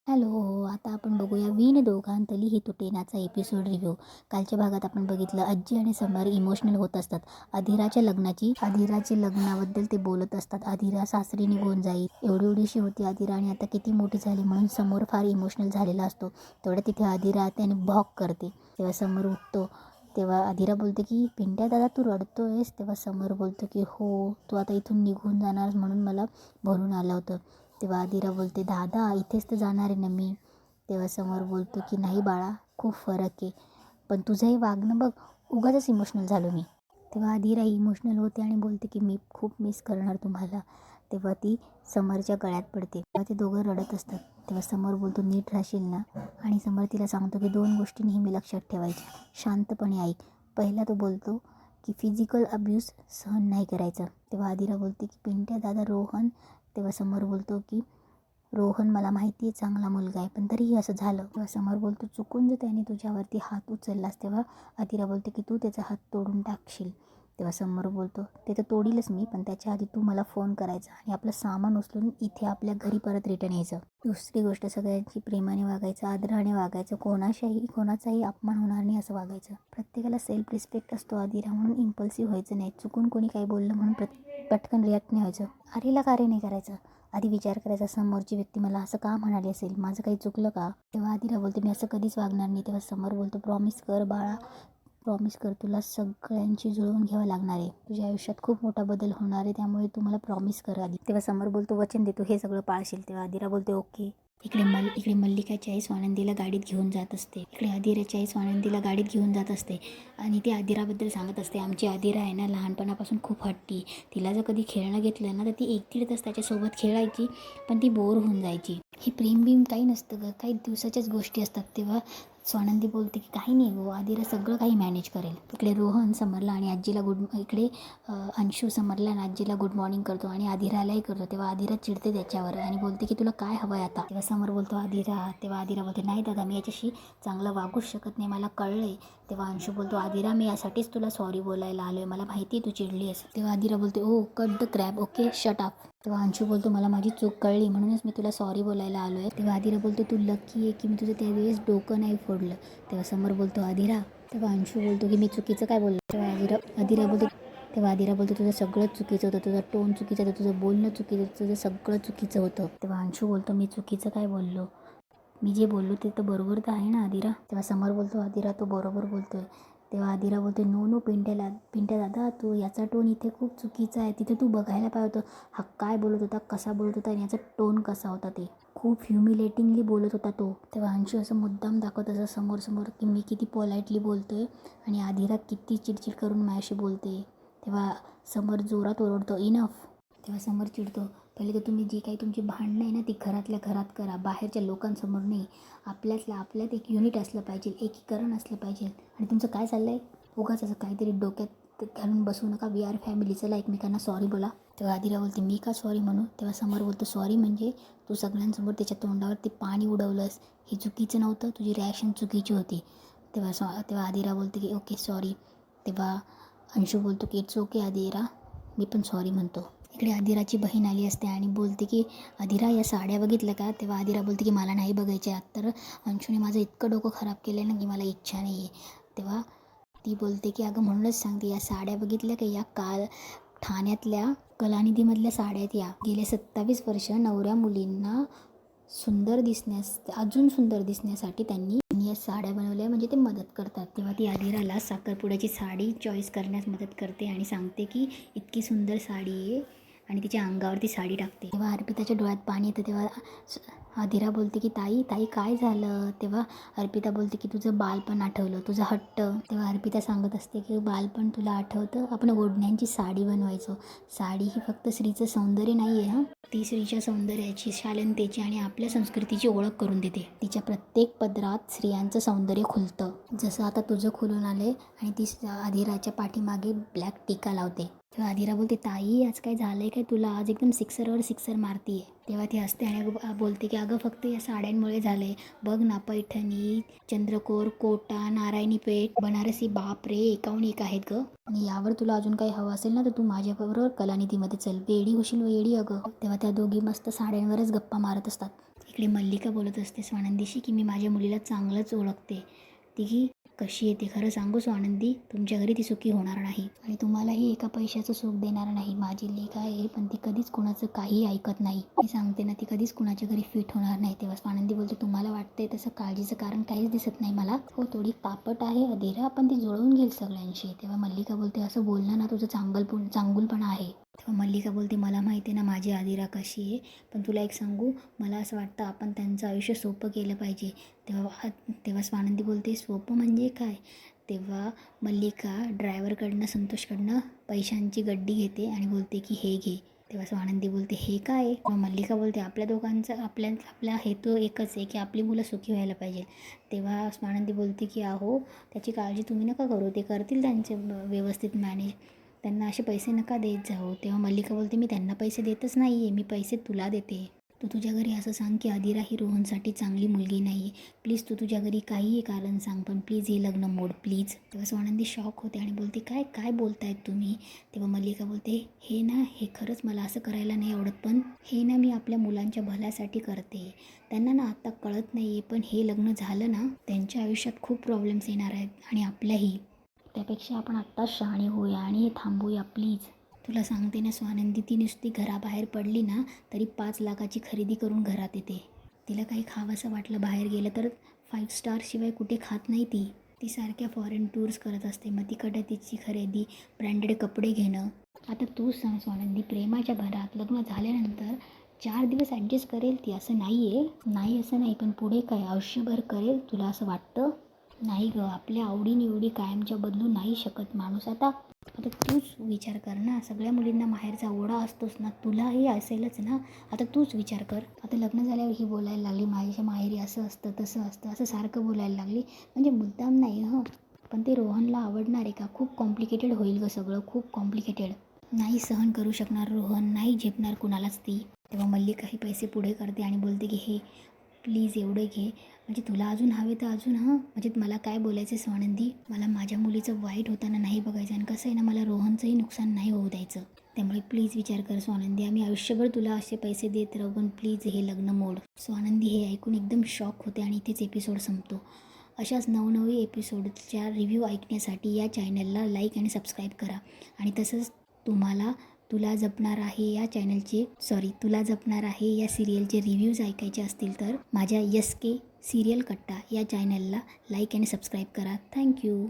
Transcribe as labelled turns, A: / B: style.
A: Hello, आता आपण बघूया विण दोघांतली ही तुटेनाचा एपिसोड रिव्ह्यू. कालच्या भागात आपण बघितलं आजी आणि समर इमोशनल होत असतात. अधिराच्या लग्नाबद्दल ते बोलत असतात. अधिरा सासरी निघून जाईल, एवढीशी होती अधिरा आणि आता किती मोठी झाली म्हणून समोर फार इमोशनल झालेला असतो. तेवढ्या तिथे अधिरा त्याने भॉक करते. तेव्हा समोर उठतो. तेव्हा अधिरा बोलते की पिंट्या दादा तू रडतोयस. तेव्हा समर बोलतो की हो, तू आता इथून निघून जाणार म्हणून मला भरून आलं होतं. तेव्हा अधिरा बोलते दादा इथेच तर जाणार आहे ना मी. तेव्हा समोर बोलतो की नाही बाळा, खूप फरक आहे, पण तुझंही वागणं बघ, उगाचच इमोशनल झालो मी. तेव्हा अधिरा इमोशनल होते आणि बोलते की मी खूप मिस करणार तुम्हाला. तेव्हा ती समरच्या गळ्यात पडते. तेव्हा ते दोघं रडत असतात. तेव्हा समोर बोलतो नीट राहशील ना. आणि समर तिला सांगतो की 2 गोष्टी नेहमी लक्षात ठेवायच्या, शांतपणे ऐक. पहिला तो बोलतो की फिजिकल अब्यूज सहन नाही करायचं. तेव्हा अधिरा बोलते की पिंट्या दादा रोहन. तेव्हा समोर बोलतो की रोहन मला माहिती आहे चांगला मुलगा आहे, पण तरीही असं झालं. तेव्हा समोर बोलतो चुकून जर त्याने तुझ्यावरती हात उचललास. तेव्हा अधिरा बोलते की तू त्याचा हात तोडून टाकशील. तेव्हा समोर बोलतो ते तर तोडीलच मी, पण त्याच्या आधी तू मला फोन करायचा आणि आपलं सामान उचलून इथे आपल्या घरी परत रिटर्न यायचं. दुसरी गोष्ट सगळ्यांची प्रेमाने वागायचं, आदराने वागायचं, कोणाचाही अपमान होणार नाही असं वागायचं. प्रत्येकाला सेल्फ रिस्पेक्ट असतो अधिरा, म्हणून इम्पल्सिव्ह व्हायचं नाही. चुकून कोणी काही बोललं म्हणून पटकन रिॲक्ट नाही व्हायचं. आरीला कार्य नाही करायचं. आधी विचार करायचा समोरची व्यक्ती मला असं का म्हणाली असेल, माझं काही चुकलं का. तेव्हा अधिरा बोलते मी असं कधीच वागणार नाही. तेव्हा समोर बोलतो प्रॉमिस कर बाळा, प्रॉमिस कर, तुला सगळ्यांची जुळवून घ्यावं लागणार आहे. तुझ्या आयुष्यात खूप मोठा बदल होणार आहे, त्यामुळे तू मला प्रॉमिस कर आधी. तेव्हा समोर बोलतो वचन देतो हे सगळं पाळशील. तेव्हा अधिरा बोलते ओके. इकडे मल्लिकाची आई स्वानंदीला गाडीत घेऊन जात असते. इकडे अधिराची आई स्वानंदीला गाडीत घेऊन जात असते आणि ती अधिराबद्दल सांगत असते आमची अधिरा आहे ना लहानपणापासून खूप हट्टी. तिला जर कधी खेळणं घेतलं ना तर ती 1-1.5 तास त्याच्यासोबत खेळायची, पण ती बोर होऊन जायची. हे प्रेम बिम काही नसतं ग, काही दिवसाच्याच गोष्टी असतात. तेव्हा स्वानंदी बोलते की काही नाही गो, अधिरा सगळं काही मॅनेज करेल. इकडे रोहन समरला आणि आजीला इकडे अंशू समरला आणि आजीला गुड मॉर्निंग करतो आणि अधिरालाही करतो. तेव्हा अधिरा चिडते त्याच्यावर आणि बोलते की तुला काय हवं आहे आता. तेव्हा समर बोलतो अधिरा. तेव्हा अधिरा बोलते नाही दादा, मी याच्याशी चांगलं वागूच शकत नाही, मला कळलं आहे. तेव्हा अंशू बोलतो अधिरा मी यासाठीच तुला सॉरी बोलायला आलो आहे, मला माहिती आहे तू चिडली आहेस. तेव्हा अधिरा बोलते oh cut the crab, okay shut up. तेव्हा अंशू बोलतो मला माझी चूक कळली म्हणूनच मी तुला सॉरी बोलायला आलो आहे. तेव्हा अधिरा बोलतो तू लकी आहे की मी तुझं त्यावेळेस डोकं नाही फोडलं. तेव्हा समर बोलतो अधिरा. तेव्हा अंशू बोलतो की मी चुकीचं काय बोललो. तेव्हा अधिरा बोलतो तुझं सगळंच चुकीचं होतं, तुझा टोन चुकीचं होतं, तुझं बोलणं चुकीचं होतं, तुझं सगळं चुकीचं होतं. तेव्हा अंशू बोलतो मी चुकीचं काय बोललो, मी जे बोललो ते तर बरोबर तर आहे ना अधिरा. तेव्हा समर बोलतो अधिरा तो बरोबर बोलतोय. तेव्हा अधिरा बोलते नो पिंट्या दादा तू याचा टोन इथे खूप चुकीचा आहे. तिथे तू बघायला पाहिजे होतं हा काय बोलत होता, कसा बोलत होता आणि याचा टोन कसा होता, ते खूप ह्युमिलेटिंगली बोलत होता तो. तेव्हा अंशू असं मुद्दाम दाखवत असं समोर की मी किती पोलाइटली बोलतोय आणि अधिरा किती चिडचिड करून माझ्याशी बोलते. तेव्हा समर जोरात ओरडतो इनफ. तेव्हा समर चिडतो पहिले तर तुम्ही जी काही तुमची भांडणं आहे ना ती घरातल्या घरात करा, बाहेरच्या लोकांसमोर नाही. आपल्यात एक युनिट असलं पाहिजे, एकीकरण असलं पाहिजे. आणि तुमचं काय चाललं आहे, उगाच असं काहीतरी डोक्यात घालून बसू नका. वी आर फॅमिली, चला एकमेकांना सॉरी बोला. तेव्हा अधिरा बोलते मी का सॉरी म्हणू. तेव्हा समर बोलतो सॉरी म्हणजे तू सगळ्यांसमोर त्याच्या तोंडावरती पाणी उडवलंस, हे चुकीचं नव्हतं, तुझी रिॲक्शन चुकीची होती. तेव्हा अधिरा बोलते की ओके सॉरी. तेव्हा अंशू बोलतो की इट्स ओके अधिरा, मी पण सॉरी म्हणतो. इकडे अधिराची बहीण आली असते आणि बोलते की अधिरा या साड्या बघितल्या का. तेव्हा अधिरा बोलते की मला नाही बघायच्या. तर अंशूने माझं इतकं डोकं खराब केलं ना की मला इच्छा नाही आहे. तेव्हा ती बोलते की अगं म्हणूनच सांगते या साड्या बघितल्या का, या ठाण्यातल्या कलानिधीमधल्या साड्या आहेत. या गेले 27 वर्ष नवऱ्या मुलींना अजून सुंदर दिसण्यासाठी त्यांनी या साड्या बनवल्या, म्हणजे ते मदत करतात. तेव्हा ती अधिराला साखरपुड्याची साडी चॉईस करण्यास मदत करते आणि सांगते की इतकी सुंदर साडी आहे आणि तिच्या अंगावरती साडी टाकते. तेव्हा अर्पिताच्या डोळ्यात पाणी येतं. तेव्हा अधिरा बोलते की ताई काय झालं. तेव्हा अर्पिता बोलते की तुझं बालपण आठवलं, तुझा हट्ट. तेव्हा अर्पिता सांगत असते की बालपण तुला आठवतं, आपण ओढण्यांची साडी बनवायचो. साडी ही फक्त स्त्रीचं सौंदर्य नाही आहे हां, ती स्त्रीच्या सौंदर्याची, शालीनतेची आणि आपल्या संस्कृतीची ओळख करून देते. तिच्या प्रत्येक पदरात स्त्रियांचं सौंदर्य खुलतं, जसं आता तुझं खुलून आले. आणि ती अधिराच्या पाठीमागे ब्लॅक टिका लावते. तेव्हा अधिरा बोलते ताई आज काय झालंय काय तुला, आज एकदम सिक्सरवर सिक्सर मारतीये. तेव्हा ती हसते आणि बोलते की अगं फक्त या साड्यांमुळे झाले, बघ ना पैठणी, चंद्रकोर, कोटा, नारायणी पेठ, बनारसी, बापरे 1 आहेत ग. आणि यावर तुला अजून काही हवं असेल ना तर तू माझ्याबरोबर कलानिधीमध्ये चल, वेडी होशील वेडी अगं. तेव्हा त्या दोघी मस्त साड्यांवरच गप्पा मारत असतात. इकडे मल्लिका बोलत असते स्वानंदीशी की मी माझ्या मुलीला चांगलंच ओळखते, ती कशी येते खरं सांगू स्वानंदी, तुमच्या घरी ती सुखी होणार नाही आणि तुम्हालाही एका पैशाचं सुख देणार नाही. माझी लेक आहे पण ती कधीच कोणाचं काही ऐकत नाही. मी सांगते ना, ती कधीच कोणाच्या घरी फिट होणार नाही. तेव्हा स्वानंदी बोलते तुम्हाला वाटते तसं काळजीचं कारण काहीच दिसत नाही मला. हो थोडी पापट आहे अधीरा, पण ती जुळवून घेईल सगळ्यांशी. तेव्हा मल्लिका बोलते असं बोलणं ना तुझं चांगुलपणा आहे. तेव्हा मल्लिका बोलते मला माहिती आहे ना माझी अधीरा कशी आहे, पण तुला एक सांगू, मला असं वाटतं आपण त्यांचं आयुष्य सोपं केलं पाहिजे. तेव्हा स्वानंदी बोलते सोपं म्हणजे काय. तेव्हा मल्लिका ड्रायव्हरकडनं संतोषकडनं पैशांची गड्डी घेते आणि बोलते की हे घे. तेव्हा स्वानंदी बोलते हे काय. तेव्हा मल्लिका बोलते आपल्या दोघांचा आपला हेतू एकच आहे की आपली मुलं सुखी व्हायला पाहिजे. तेव्हा स्वानंदी बोलते की अहो त्याची काळजी तुम्ही नका करू, ते करतील त्यांचे व्यवस्थित मॅनेज, त्यांना असे पैसे नका देत जाऊ. तेव्हा मल्लिका बोलते मी त्यांना पैसे देतच नाही आहे, मी पैसे तुला देते. तू तुझ्या घरी असं सांग की अधीरा ही रोहनसाठी चांगली मुलगी नाही आहे. प्लीज तू तुझ्या घरी काहीही कारण सांग, पण प्लीज हे लग्न मोड प्लीज. तेव्हा स्वानंदी शॉक होते आणि बोलते काय काय बोलतायत तुम्ही. तेव्हा मल्लिका बोलते हे ना, हे खरंच मला असं करायला नाही आवडत, पण हे ना मी आपल्या मुलांच्या भल्यासाठी करते. त्यांना ना आत्ता कळत नाही आहे, पण हे लग्न झालं ना त्यांच्या आयुष्यात खूप प्रॉब्लेम्स येणार आहेत आणि आपल्याही. त्यापेक्षा आपण आत्ताच शहाणी होऊया आणि हे थांबूया प्लीज. तुला सांगते ना स्वानंदी, ती नुसती घराबाहेर पडली ना तरी 5 लाखाची खरेदी करून घरात येते. तिला काही खावंसं वाटलं बाहेर गेलं तर 5 स्टार शिवाय कुठे खात नाही ती. ती सारख्या फॉरेन टूर्स करत असते, मग तिकडे तिची खरेदी, ब्रँडेड कपडे घेणं. आता तूच सांग स्वानंदी, प्रेमाच्या भरात लग्न झाल्यानंतर 4 दिवस ॲडजस्ट करेल ती, असं नाही आहे. नाही असं नाही, पण पुढे काय आयुष्यभर करेल तुला असं वाटतं. नाही गं, आपल्या आवडीनिवडी कायमच्या बदलू नाही शकत माणूस. आता तूच विचार कर ना, सगळ्या मुलींना माहेरचा ओढा असतोच ना, तुलाही असेलच ना. आता तूच विचार कर, आता लग्न झाल्यावर ही बोलायला लागली माझ्या माहेरी असं असतं तसं असतं, असं सारखं बोलायला लागली. म्हणजे मुद्दाम नाही पण ते रोहनला आवडणार आहे का. खूप कॉम्प्लिकेटेड होईल गं सगळं, खूप कॉम्प्लिकेटेड. नाही सहन करू शकणार रोहन, नाही झेपणार कुणालाच ती. तेव्हा मल्लिका पैसे पुढे करते आणि बोलते की हे प्लीज एवढे घे, म्हणजे तुला अजून हवे तर अजून. म्हणजे मला काय बोलायचं स्वानंदी, मला माझ्या मुलीचं वाईट होताना नाही बघायचं आणि कसं आहे ना, मला रोहनचंही नुकसान नाही होऊ द्यायचं. त्यामुळे प्लीज विचार कर स्वानंदी, आम्ही आयुष्यभर तुला असे पैसे देत राहू, पण प्लीज हे लग्न मोड. स्वानंदी हे ऐकून एकदम शॉक होते आणि इथेच एपिसोड संपतो. अशाच नवनवी एपिसोडच्या रिव्ह्यू ऐकण्यासाठी या चॅनलला लाईक आणि सबस्क्राईब करा. आणि तसंच तुला जपणार आहे या सिरियलचे रिव्ह्यूज ऐकायचे असतील तर माझ्या SK सिरियल कट्टा या चॅनलला लाईक आणि सबस्क्राईब करा. थँक्यू.